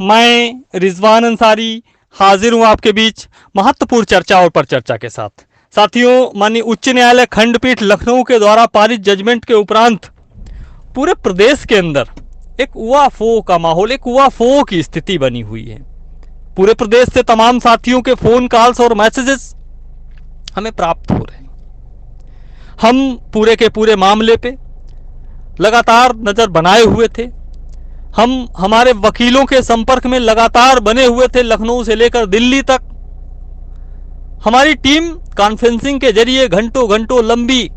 मैं रिजवान अंसारी हाजिर हूं आपके बीच महत्वपूर्ण चर्चा और परिचर्चा के साथ। साथियों, माननीय उच्च न्यायालय खंडपीठ लखनऊ के द्वारा पारित जजमेंट के उपरांत पूरे प्रदेश के अंदर एक उआफो का माहौल, एक उआफो की स्थिति बनी हुई है। पूरे प्रदेश से तमाम साथियों के फोन कॉल्स और मैसेजेस हमें प्राप्त हो रहे हैं। हम पूरे के पूरे मामले पे लगातार नजर बनाए हुए थे। हम हमारे वकीलों के संपर्क में लगातार बने हुए थे, लखनऊ से लेकर दिल्ली तक। हमारी टीम कॉन्फ्रेंसिंग के जरिए घंटों घंटों लंबी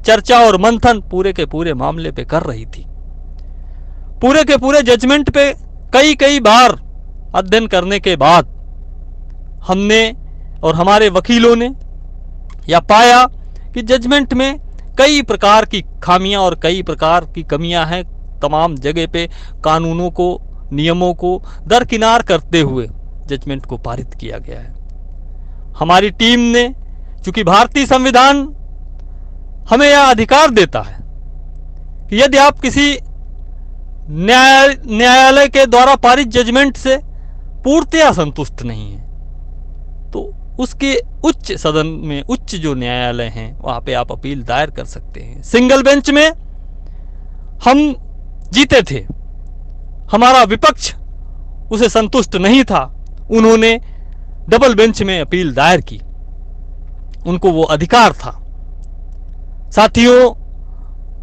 चर्चा और मंथन पूरे के पूरे मामले पे कर रही थी। पूरे के पूरे जजमेंट पे कई कई बार अध्ययन करने के बाद हमने और हमारे वकीलों ने यह पाया कि जजमेंट में कई प्रकार की खामियां और कई प्रकार की कमियां हैं। तमाम जगह पे कानूनों को, नियमों को दरकिनार करते हुए जजमेंट को पारित किया गया है। हमारी टीम ने, चूंकि भारतीय संविधान हमें यह अधिकार देता है कि यदि आप किसी न्यायालय के द्वारा पारित जजमेंट से पूर्णतया संतुष्ट नहीं है तो उसके उच्च सदन में, उच्च जो न्यायालय हैं, वहां पे आप अपील दायर कर सकते हैं। सिंगल बेंच में हम जीते थे, हमारा विपक्ष उसे संतुष्ट नहीं था, उन्होंने डबल बेंच में अपील दायर की, उनको वो अधिकार था। साथियों,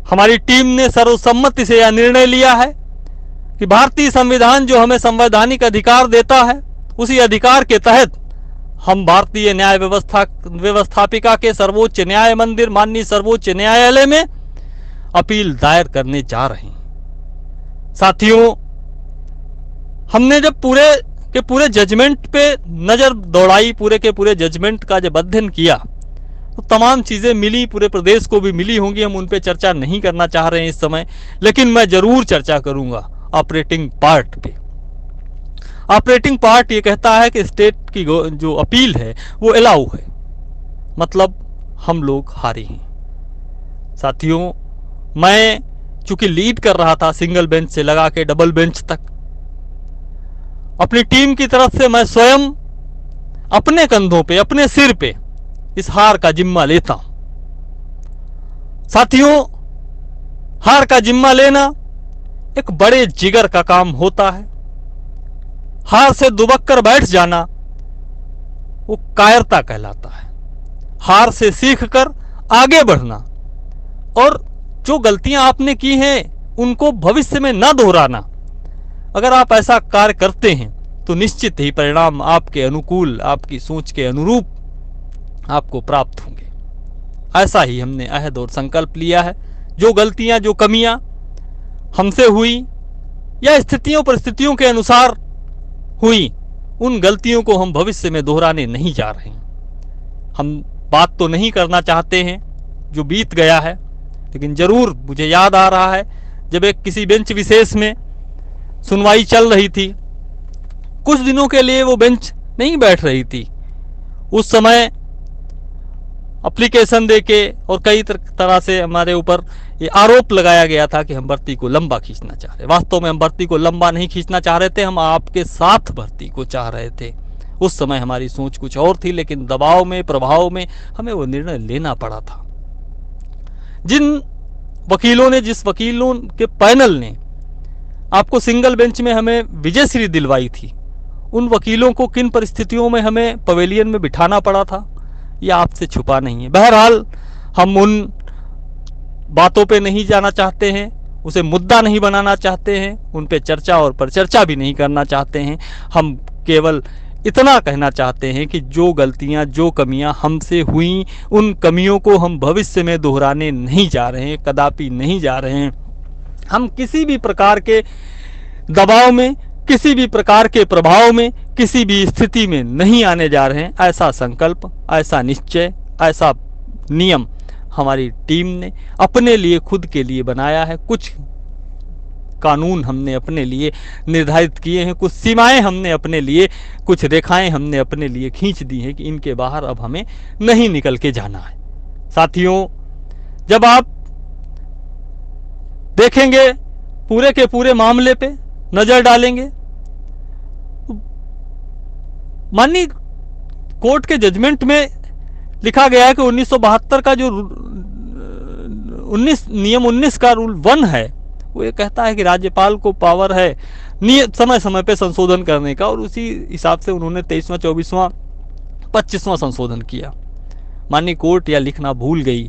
हमारी टीम ने सर्वसम्मति से यह निर्णय लिया है कि भारतीय संविधान जो हमें संवैधानिक अधिकार देता है, उसी अधिकार के तहत हम भारतीय न्याय व्यवस्थापिका के सर्वोच्च न्याय मंदिर, माननीय सर्वोच्च न्यायालय में अपील दायर करने जा रहे हैं। साथियों, हमने जब पूरे के पूरे जजमेंट पे नजर दौड़ाई, पूरे के पूरे जजमेंट का जब अध्ययन किया तो तमाम चीजें मिली, पूरे प्रदेश को भी मिली होंगी। हम उन पे चर्चा नहीं करना चाह रहे हैं इस समय, लेकिन मैं जरूर चर्चा करूंगा ऑपरेटिंग पार्ट पे। ऑपरेटिंग पार्ट ये कहता है कि स्टेट की जो अपील है वो अलाउ है, मतलब हम लोग हारे हैं। साथियों, मैं चूंकि लीड कर रहा था सिंगल बेंच से लगा के डबल बेंच तक, अपनी टीम की तरफ से मैं स्वयं अपने कंधों पे, अपने सिर पे इस हार का जिम्मा लेता हूं। साथियों, हार का जिम्मा लेना एक बड़े जिगर का काम होता है। हार से दुबक कर बैठ जाना वो कायरता कहलाता है। हार से सीखकर आगे बढ़ना और जो गलतियां आपने की हैं उनको भविष्य में न दोहराना, अगर आप ऐसा कार्य करते हैं तो निश्चित ही परिणाम आपके अनुकूल, आपकी सोच के अनुरूप आपको प्राप्त होंगे। ऐसा ही हमने अहद और संकल्प लिया है। जो गलतियां, जो कमियां हमसे हुई या स्थितियों परिस्थितियों के अनुसार हुई, उन गलतियों को हम भविष्य में दोहराने नहीं जा रहे हैं। हम बात तो नहीं करना चाहते हैं जो बीत गया है, लेकिन जरूर मुझे याद आ रहा है जब एक किसी बेंच विशेष में सुनवाई चल रही थी, कुछ दिनों के लिए वो बेंच नहीं बैठ रही थी। उस समय एप्लीकेशन देके और कई तरह से हमारे ऊपर ये आरोप लगाया गया था कि हम भर्ती को लंबा खींचना चाह रहे। वास्तव में हम भर्ती को लंबा नहीं खींचना चाह रहे थे, हम आपके साथ भर्ती को चाह रहे थे। उस समय हमारी सोच कुछ और थी, लेकिन दबाव में, प्रभाव में हमें वो निर्णय लेना पड़ा था। जिन वकीलों ने, जिस वकीलों के पैनल ने आपको सिंगल बेंच में हमें विजयश्री दिलवाई थी, उन वकीलों को किन परिस्थितियों में हमें पवेलियन में बिठाना पड़ा था, यह आपसे छुपा नहीं है। बहरहाल, हम उन बातों पे नहीं जाना चाहते हैं, उसे मुद्दा नहीं बनाना चाहते हैं, उन पे चर्चा और परिचर्चा भी नहीं करना चाहते हैं। हम केवल इतना कहना चाहते हैं कि जो गलतियां, जो कमियां हमसे हुई, उन कमियों को हम भविष्य में दोहराने नहीं जा रहे हैं, कदापि नहीं जा रहे हैं। हम किसी भी प्रकार के दबाव में, किसी भी प्रकार के प्रभाव में, किसी भी स्थिति में नहीं आने जा रहे हैं। ऐसा संकल्प, ऐसा निश्चय, ऐसा नियम हमारी टीम ने अपने लिए, खुद के लिए बनाया है। कुछ कानून हमने अपने लिए निर्धारित किए हैं, कुछ सीमाएं हमने अपने लिए, कुछ रेखाएं हमने अपने लिए खींच दी हैं कि इनके बाहर अब हमें नहीं निकल के जाना है। साथियों, जब आप देखेंगे, पूरे के पूरे मामले पे नजर डालेंगे, माननीय कोर्ट के जजमेंट में लिखा गया है कि 1972 का जो 19 का रूल 1 है वो ये कहता है कि राज्यपाल को पावर है समय समय पे संशोधन करने का, और उसी हिसाब से उन्होंने 23वां 24वां 25वां संशोधन किया। माननीय कोर्ट यह लिखना भूल गई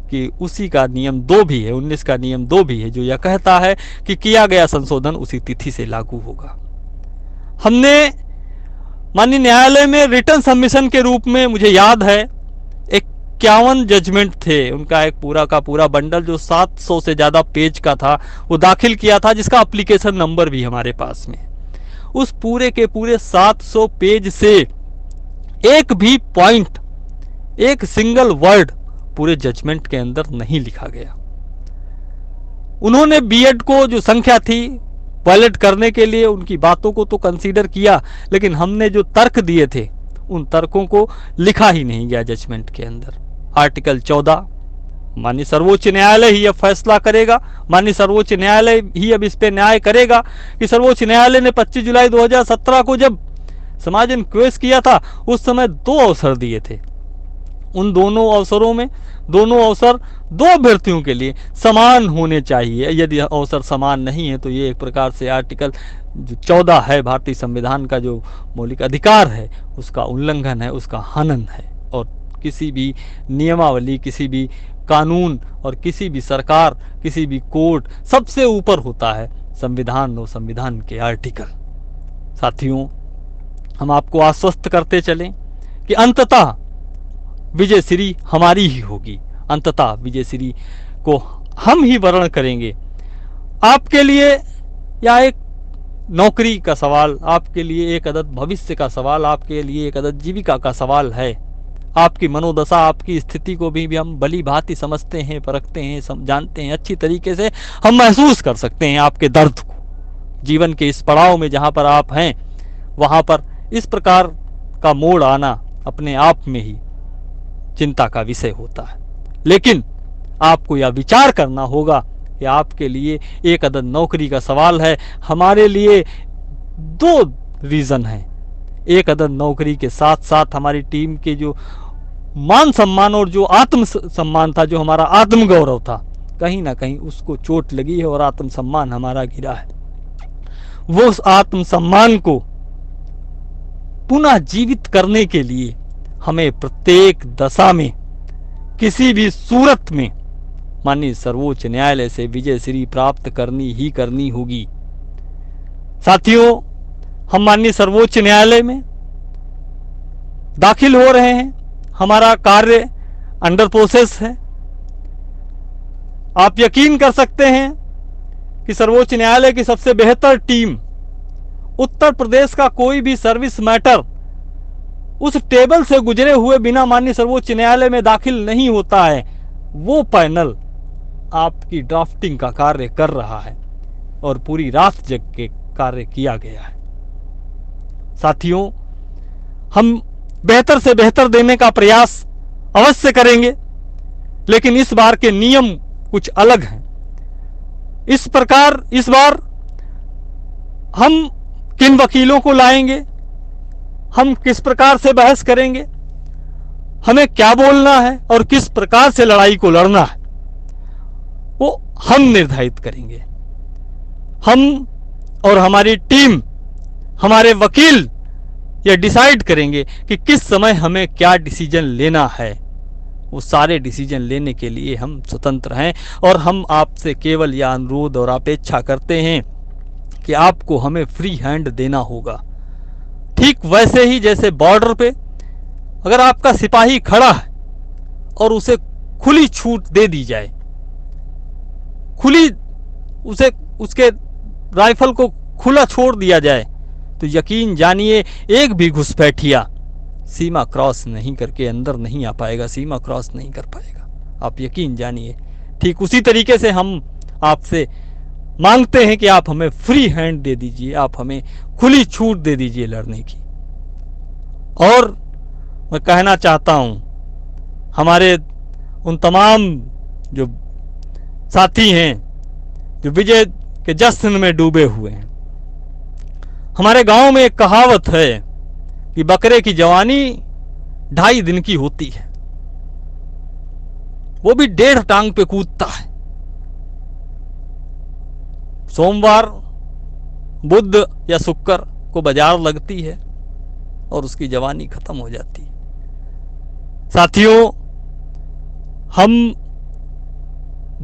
कि उसी का नियम 2 भी है, 19 का नियम 2 भी है, जो यह कहता है कि किया गया संशोधन उसी तिथि से लागू होगा। हमने माननीय न्यायालय में रिटर्न सबमिशन के रूप में, मुझे याद है 51 जजमेंट थे, उनका एक पूरा का पूरा बंडल जो 700 से ज्यादा पेज का था वो दाखिल किया था, जिसका एप्लीकेशन नंबर भी हमारे पास में। उस पूरे के पूरे 700 पेज से एक भी पॉइंट, एक सिंगल वर्ड पूरे जजमेंट के अंदर नहीं लिखा गया। उन्होंने बीएड को जो संख्या थी वायलेट करने के लिए उनकी बातों को तो कंसीडर किया, लेकिन हमने जो तर्क दिए थे उन तर्कों को लिखा ही नहीं गया जजमेंट के अंदर। आर्टिकल 14, माननीय सर्वोच्च न्यायालय ही अब फैसला करेगा, माननीय सर्वोच्च न्यायालय ही अब इस पे न्याय करेगा कि सर्वोच्च न्यायालय ने 25 जुलाई 2017 को जब समाज इंक्वेस्ट किया था उस समय 2 अवसर दिए थे। उन दोनों अवसरों में दोनों अवसर 2 अभ्यर्थियों के लिए समान होने चाहिए। यदि अवसर समान नहीं है तो ये एक प्रकार से आर्टिकल जो 14 है भारतीय संविधान का जो मौलिक अधिकार है उसका उल्लंघन है, उसका हनन है। और किसी भी नियमावली, किसी भी कानून और किसी भी सरकार, किसी भी कोर्ट, सबसे ऊपर होता है संविधान और संविधान के आर्टिकल। साथियों, हम आपको आश्वस्त करते चलें कि अंततः विजय श्री हमारी ही होगी, अंततः विजय श्री को हम ही वर्ण करेंगे। आपके लिए या एक नौकरी का सवाल, आपके लिए एक अदद भविष्य का सवाल, आपके लिए एक अदद जीविका का सवाल है। आपकी मनोदशा, आपकी स्थिति को भी हम भली भांति समझते हैं, परखते हैं, जानते हैं, अच्छी तरीके से हम महसूस कर सकते हैं आपके दर्द को। जीवन के इस पड़ाव में जहां पर आप हैं वहां पर इस प्रकार का मोड़ आना अपने आप में ही चिंता का विषय होता है। लेकिन आपको यह विचार करना होगा कि आपके लिए एक अदद नौकरी का सवाल है, हमारे लिए 2 रीजन है। एक अदद नौकरी के साथ साथ हमारी टीम के जो मान सम्मान और जो आत्म सम्मान था, जो हमारा आत्म गौरव था, कहीं ना कहीं उसको चोट लगी है और आत्म सम्मान हमारा गिरा है। वो उस आत्म सम्मान को पुनः जीवित करने के लिए हमें प्रत्येक दशा में, किसी भी सूरत में माननीय सर्वोच्च न्यायालय से विजय श्री प्राप्त करनी ही करनी होगी। साथियों, हम माननीय सर्वोच्च न्यायालय में दाखिल हो रहे हैं, हमारा कार्य अंडर प्रोसेस है। आप यकीन कर सकते हैं कि सर्वोच्च न्यायालय की सबसे बेहतर टीम, उत्तर प्रदेश का कोई भी सर्विस मैटर उस टेबल से गुजरे हुए बिना माननीय सर्वोच्च न्यायालय में दाखिल नहीं होता है। वो पैनल आपकी ड्राफ्टिंग का कार्य कर रहा है और पूरी रात जग के कार्य किया गया है। साथियों, हम बेहतर से बेहतर देने का प्रयास अवश्य करेंगे, लेकिन इस बार के नियम कुछ अलग हैं। इस बार हम किन वकीलों को लाएंगे, हम किस प्रकार से बहस करेंगे, हमें क्या बोलना है और किस प्रकार से लड़ाई को लड़ना है, वो हम निर्धारित करेंगे। हम और हमारी टीम, हमारे वकील ये डिसाइड करेंगे कि किस समय हमें क्या डिसीजन लेना है। वो सारे डिसीजन लेने के लिए हम स्वतंत्र हैं और हम आपसे केवल यह अनुरोध और अपेक्षा करते हैं कि आपको हमें फ्री हैंड देना होगा। ठीक वैसे ही जैसे बॉर्डर पे अगर आपका सिपाही खड़ा है और उसे खुली छूट दे दी जाए, उसके राइफल को खुला छोड़ दिया जाए, तो यकीन जानिए एक भी घुसपैठिया सीमा क्रॉस नहीं करके अंदर नहीं आ पाएगा, सीमा क्रॉस नहीं कर पाएगा। आप यकीन जानिए। ठीक उसी तरीके से हम आपसे मांगते हैं कि आप हमें फ्री हैंड दे दीजिए, आप हमें खुली छूट दे दीजिए लड़ने की। और मैं कहना चाहता हूं हमारे उन तमाम जो साथी हैं जो विजय के जश्न में डूबे हुए हैं, हमारे गांव में एक कहावत है, कि बकरे की जवानी 2.5 दिन की होती है, वो भी 1.5 टांग पे कूदता है। सोमवार, बुध या शुक्र को बाजार लगती है और उसकी जवानी खत्म हो जाती है। साथियों, हम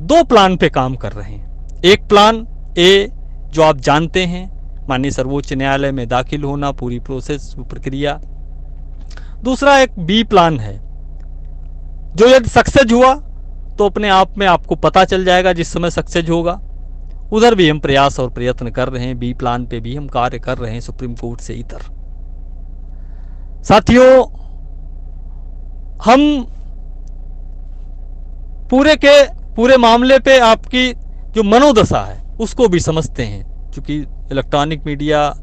2 प्लान पे काम कर रहे हैं। एक प्लान ए जो आप जानते हैं, माननीय सर्वोच्च न्यायालय में दाखिल होना, पूरी प्रोसेस, प्रक्रिया। दूसरा एक बी प्लान है जो यदि सक्सेस हुआ तो अपने आप में आपको पता चल जाएगा जिस समय सक्सेस होगा। उधर भी हम प्रयास और प्रयत्न कर रहे हैं, बी प्लान पे भी हम कार्य कर रहे हैं सुप्रीम कोर्ट से इतर। साथियों, हम पूरे के पूरे मामले पे आपकी जो मनोदशा है उसको भी समझते हैं, क्योंकि इलेक्ट्रॉनिक मीडिया,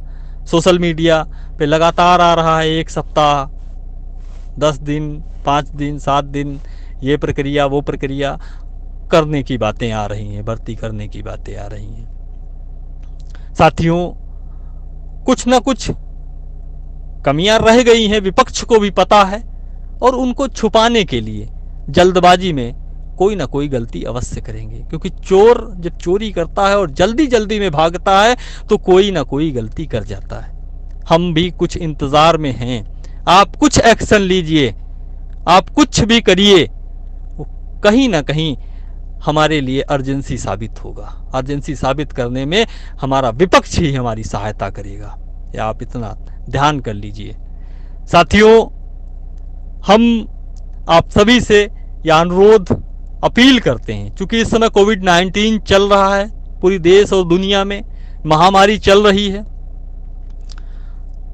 सोशल मीडिया पे लगातार आ रहा है 1 सप्ताह, 10 दिन, 5 दिन, 7 दिन, ये प्रक्रिया वो प्रक्रिया करने की बातें आ रही हैं, भर्ती करने की बातें आ रही हैं। साथियों, कुछ ना कुछ कमियां रह गई हैं, विपक्ष को भी पता है, और उनको छुपाने के लिए जल्दबाजी में कोई ना कोई गलती अवश्य करेंगे, क्योंकि चोर जब चोरी करता है और जल्दी जल्दी में भागता है तो कोई ना कोई गलती कर जाता है। हम भी कुछ इंतजार में हैं, आप कुछ एक्शन लीजिए, आप कुछ भी करिए, कहीं ना कहीं हमारे लिए अर्जेंसी साबित होगा। अर्जेंसी साबित करने में हमारा विपक्ष ही हमारी सहायता करेगा, या आप इतना ध्यान कर लीजिए। साथियों, हम आप सभी से यह अनुरोध, अपील करते हैं, क्योंकि इस समय कोविड-19 चल रहा है, पूरी देश और दुनिया में महामारी चल रही है।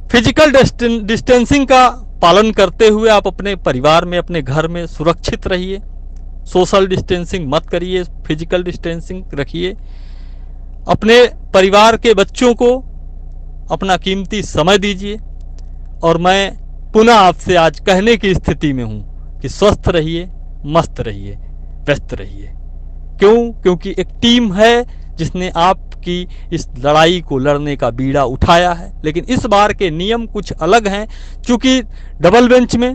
फिजिकल डिस्टेंसिंग का पालन करते हुए आप अपने परिवार में, अपने घर में सुरक्षित रहिए। सोशल डिस्टेंसिंग मत करिए, फिजिकल डिस्टेंसिंग रखिए। अपने परिवार के बच्चों को अपना कीमती समय दीजिए। और मैं पुनः आपसे आज कहने की स्थिति में हूं कि स्वस्थ रहिए, मस्त रहिए, व्यस्त रहिए। क्यों? क्योंकि एक टीम है जिसने आपकी इस लड़ाई को लड़ने का बीड़ा उठाया है। लेकिन इस बार के नियम कुछ अलग हैं, क्योंकि डबल बेंच में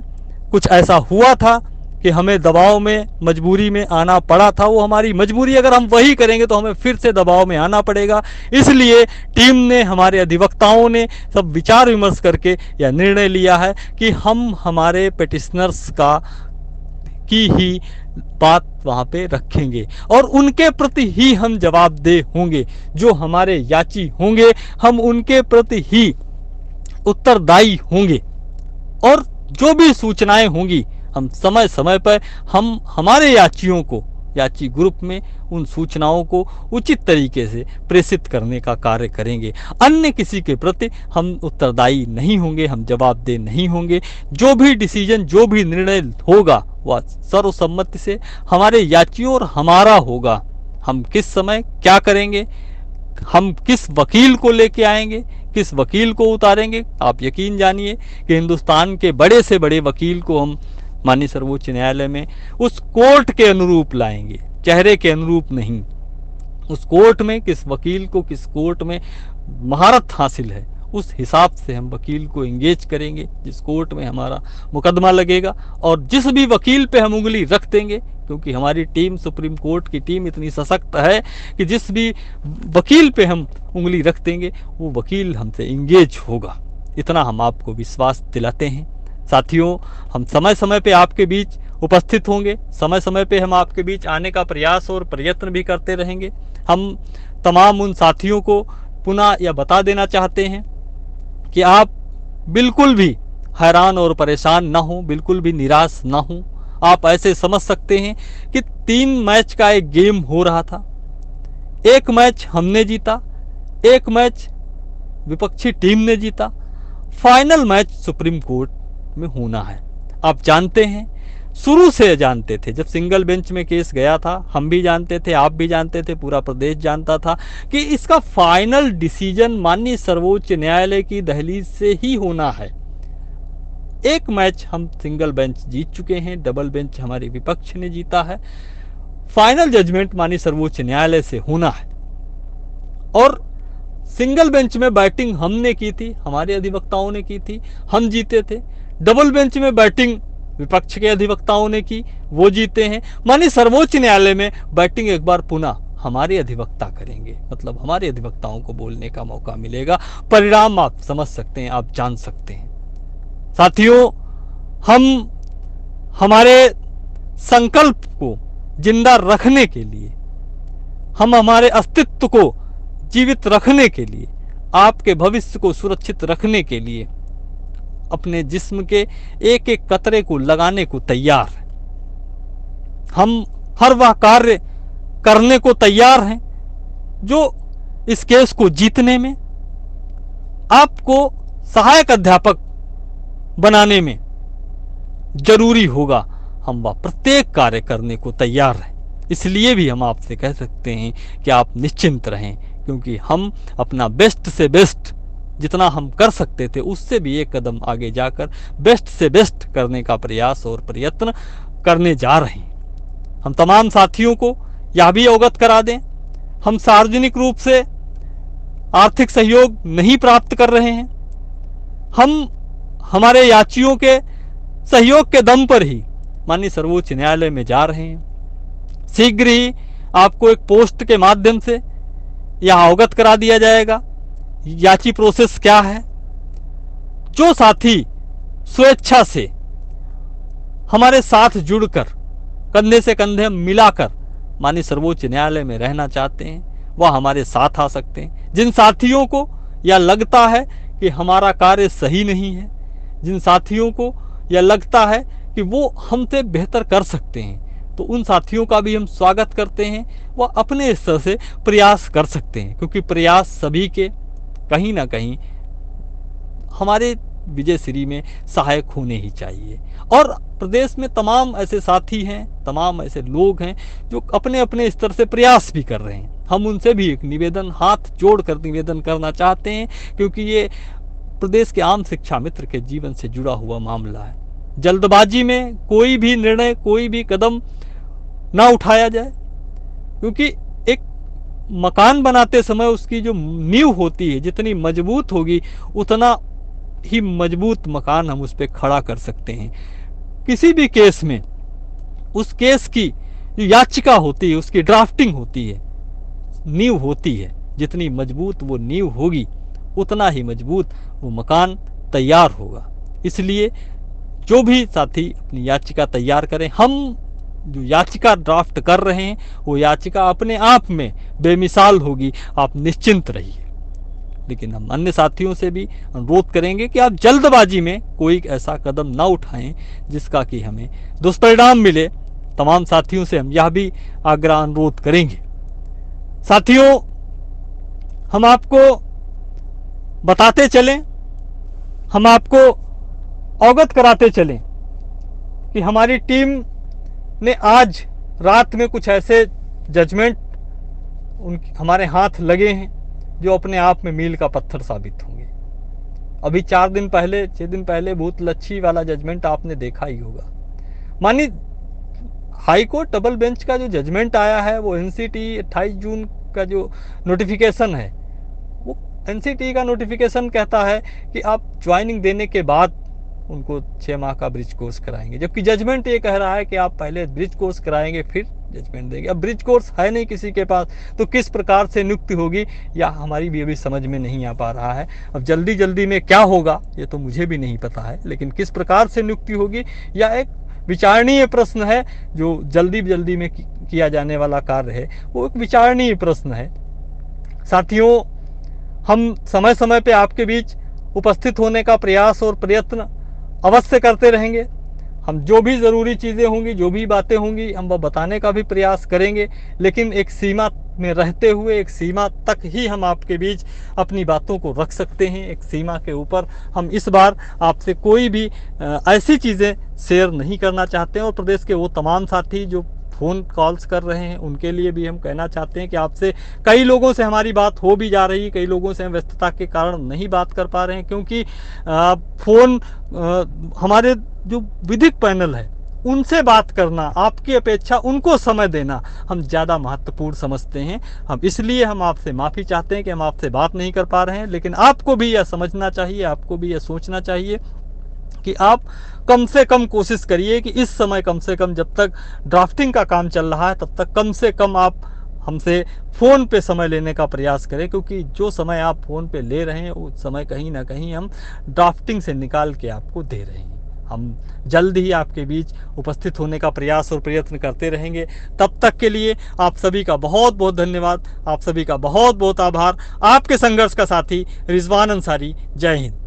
कुछ ऐसा हुआ था कि हमें दबाव में, मजबूरी में आना पड़ा था। वो हमारी मजबूरी, अगर हम वही करेंगे तो हमें फिर से दबाव में आना पड़ेगा। इसलिए टीम ने, हमारे अधिवक्ताओं ने सब विचार विमर्श करके यह निर्णय लिया है कि हम हमारे पिटिशनर्स की ही बात वहां पे रखेंगे और उनके प्रति ही हम जवाबदेह होंगे। जो हमारे याची होंगे, हम उनके प्रति ही उत्तरदायी होंगे, और जो भी सूचनाएं होंगी हम समय समय पर हम हमारे याचियों को, याची ग्रुप में उन सूचनाओं को उचित तरीके से प्रेषित करने का कार्य करेंगे। अन्य किसी के प्रति हम उत्तरदायी नहीं होंगे, हम जवाबदेह नहीं होंगे। जो भी डिसीजन, जो भी निर्णय होगा वह सर्वसम्मति से हमारे याचियों और हमारा होगा। हम किस समय क्या करेंगे, हम किस वकील को लेके आएंगे, किस वकील को उतारेंगे, आप यकीन जानिए कि हिंदुस्तान के बड़े से बड़े वकील को हम माननीय सर्वोच्च न्यायालय में उस कोर्ट के अनुरूप लाएंगे, चेहरे के अनुरूप नहीं। उस कोर्ट में किस वकील को, किस कोर्ट में महारत हासिल है, उस हिसाब से हम वकील को एंगेज करेंगे जिस कोर्ट में हमारा मुकदमा लगेगा। और जिस भी वकील पे हम उंगली रख देंगे, क्योंकि हमारी टीम, सुप्रीम कोर्ट की टीम इतनी सशक्त है कि जिस भी वकील पे हम उंगली रख देंगे वो वकील हमसे एंगेज होगा। इतना हम आपको विश्वास दिलाते हैं। साथियों, हम समय समय पे आपके बीच उपस्थित होंगे, समय समय पे हम आपके बीच आने का प्रयास और प्रयत्न भी करते रहेंगे। हम तमाम उन साथियों को पुनः यह बता देना चाहते हैं कि आप बिल्कुल भी हैरान और परेशान ना हो, बिल्कुल भी निराश ना हो। आप ऐसे समझ सकते हैं कि 3 मैच का एक गेम हो रहा था। एक मैच हमने जीता, एक मैच विपक्षी टीम ने जीता, फाइनल मैच सुप्रीम कोर्ट में होना है। आप जानते हैं, शुरू से जानते थे, जब सिंगल बेंच में केस गया था, हम भी जानते थे, आप भी जानते थे, पूरा प्रदेश जानता था कि इसका फाइनल डिसीजन माननीय सर्वोच्च न्यायालय की दहलीज से ही होना है। एक मैच हम सिंगल बेंच जीत चुके हैं, डबल बेंच हमारे विपक्ष ने जीता है। फाइनल जजमेंट माननीय सर्वोच्च न्यायालय से होना है। और सिंगल बेंच में बैटिंग हमने की थी, हमारे अधिवक्ताओं ने की थी, हम जीते थे। डबल बेंच में बैटिंग विपक्ष के अधिवक्ताओं ने की, वो जीते हैं। मानी सर्वोच्च न्यायालय में बैटिंग एक बार पुनः हमारे अधिवक्ता करेंगे, मतलब हमारे अधिवक्ताओं को बोलने का मौका मिलेगा। परिणाम आप समझ सकते हैं, आप जान सकते हैं। साथियों, हम हमारे संकल्प को जिंदा रखने के लिए, हम हमारे अस्तित्व को जीवित रखने के लिए, आपके भविष्य को सुरक्षित रखने के लिए अपने जिस्म के एक एक कतरे को लगाने को तैयार हैं। हम हर वह कार्य करने को तैयार हैं जो इस केस को जीतने में, आपको सहायक अध्यापक बनाने में जरूरी होगा। हम वह प्रत्येक कार्य करने को तैयार हैं। इसलिए भी हम आपसे कह सकते हैं कि आप निश्चिंत रहें, क्योंकि हम अपना बेस्ट से बेस्ट जितना हम कर सकते थे उससे भी एक कदम आगे जाकर बेस्ट से बेस्ट करने का प्रयास और प्रयत्न करने जा रहे हैं। हम तमाम साथियों को यह भी अवगत करा दें, हम सार्वजनिक रूप से आर्थिक सहयोग नहीं प्राप्त कर रहे हैं। हम हमारे याचियों के सहयोग के दम पर ही माननीय सर्वोच्च न्यायालय में जा रहे हैं। शीघ्र ही आपको एक पोस्ट के माध्यम से यह अवगत करा दिया जाएगा याची प्रोसेस क्या है। जो साथी स्वेच्छा से हमारे साथ जुड़कर कंधे से कंधे मिलाकर माननीय सर्वोच्च न्यायालय में रहना चाहते हैं वह हमारे साथ आ सकते हैं। जिन साथियों को यह लगता है कि हमारा कार्य सही नहीं है, जिन साथियों को यह लगता है कि वो हमसे बेहतर कर सकते हैं, तो उन साथियों का भी हम स्वागत करते हैं। वह अपने स्तर से प्रयास कर सकते हैं, क्योंकि प्रयास सभी के कहीं ना कहीं हमारे विजय श्री में सहायक होने ही चाहिए। और प्रदेश में तमाम ऐसे साथी हैं, तमाम ऐसे लोग हैं जो अपने अपने स्तर से प्रयास भी कर रहे हैं। हम उनसे भी एक निवेदन, हाथ जोड़कर निवेदन करना चाहते हैं, क्योंकि ये प्रदेश के आम शिक्षा मित्र के जीवन से जुड़ा हुआ मामला है। जल्दबाजी में कोई भी निर्णय, कोई भी कदम ना उठाया जाए, क्योंकि एक मकान बनाते समय उसकी जो नींव होती है जितनी मजबूत होगी उतना ही मजबूत मकान हम उस पर खड़ा कर सकते हैं। किसी भी केस में उस केस की जो याचिका होती है, उसकी ड्राफ्टिंग होती है, नींव होती है, जितनी मजबूत वो नींव होगी उतना ही मजबूत वो मकान तैयार होगा। इसलिए जो भी साथी अपनी याचिका तैयार करें, हम जो याचिका ड्राफ्ट कर रहे हैं वो याचिका अपने आप में बेमिसाल होगी, आप निश्चिंत रहिए। लेकिन हम अन्य साथियों से भी अनुरोध करेंगे कि आप जल्दबाजी में कोई ऐसा कदम ना उठाएं जिसका कि हमें दुष्परिणाम मिले। तमाम साथियों से हम यह भी आग्रह अनुरोध करेंगे। साथियों, हम आपको बताते चलें, हम आपको अवगत कराते चलें कि हमारी टीम ने आज रात में कुछ ऐसे जजमेंट हमारे हाथ लगे हैं जो अपने आप में मील का पत्थर साबित होंगे। अभी 4 दिन पहले, 6 दिन पहले भूत लच्छी वाला जजमेंट आपने देखा ही होगा। मानिए हाई कोर्ट डबल बेंच का जो जजमेंट आया है वो एनसीटी 28 जून का जो नोटिफिकेशन है, वो एनसीटी का नोटिफिकेशन कहता है कि आप ज्वाइनिंग देने के बाद उनको 6 माह का ब्रिज कोर्स कराएंगे, जबकि जजमेंट ये कह रहा है कि आप पहले ब्रिज कोर्स कराएंगे फिर जजमेंट देंगे। अब ब्रिज कोर्स है नहीं किसी के पास, तो किस प्रकार से नियुक्ति होगी या हमारी भी अभी समझ में नहीं आ पा रहा है। अब जल्दी जल्दी में क्या होगा ये तो मुझे भी नहीं पता है, लेकिन किस प्रकार से नियुक्ति होगी या एक विचारणीय प्रश्न है। जो जल्दी जल्दी में किया जाने वाला कार्य है वो एक विचारणीय प्रश्न है। साथियों, हम समय समय पे आपके बीच उपस्थित होने का प्रयास और प्रयत्न अवश्य करते रहेंगे। हम जो भी ज़रूरी चीज़ें होंगी, जो भी बातें होंगी, हम वह बताने का भी प्रयास करेंगे, लेकिन एक सीमा में रहते हुए, एक सीमा तक ही हम आपके बीच अपनी बातों को रख सकते हैं। एक सीमा के ऊपर हम इस बार आपसे कोई भी ऐसी चीज़ें शेयर नहीं करना चाहते हैं। और प्रदेश के वो तमाम साथी जो फ़ोन कॉल्स कर रहे हैं उनके लिए भी हम कहना चाहते हैं कि आपसे कई लोगों से हमारी बात हो भी जा रही है, कई लोगों से हम व्यस्तता के कारण नहीं बात कर पा रहे हैं, क्योंकि फ़ोन हमारे जो विधिक पैनल है उनसे बात करना, आपकी अपेक्षा उनको समय देना हम ज़्यादा महत्वपूर्ण समझते हैं। इसलिए हम आपसे माफ़ी चाहते हैं कि हम आपसे बात नहीं कर पा रहे हैं, लेकिन आपको भी यह समझना चाहिए, आपको भी यह सोचना चाहिए कि आप कम से कम कोशिश करिए कि इस समय कम से कम जब तक ड्राफ्टिंग का काम चल रहा है तब तक कम से कम आप हमसे फ़ोन पे समय लेने का प्रयास करें, क्योंकि जो समय आप फ़ोन पे ले रहे हैं वो समय कहीं ना कहीं हम ड्राफ्टिंग से निकाल के आपको दे रहे हैं। हम जल्द ही आपके बीच उपस्थित होने का प्रयास और प्रयत्न करते रहेंगे। तब तक के लिए आप सभी का बहुत बहुत धन्यवाद, आप सभी का बहुत बहुत आभार। आपके संघर्ष का साथी रिजवान अंसारी। जय हिंद।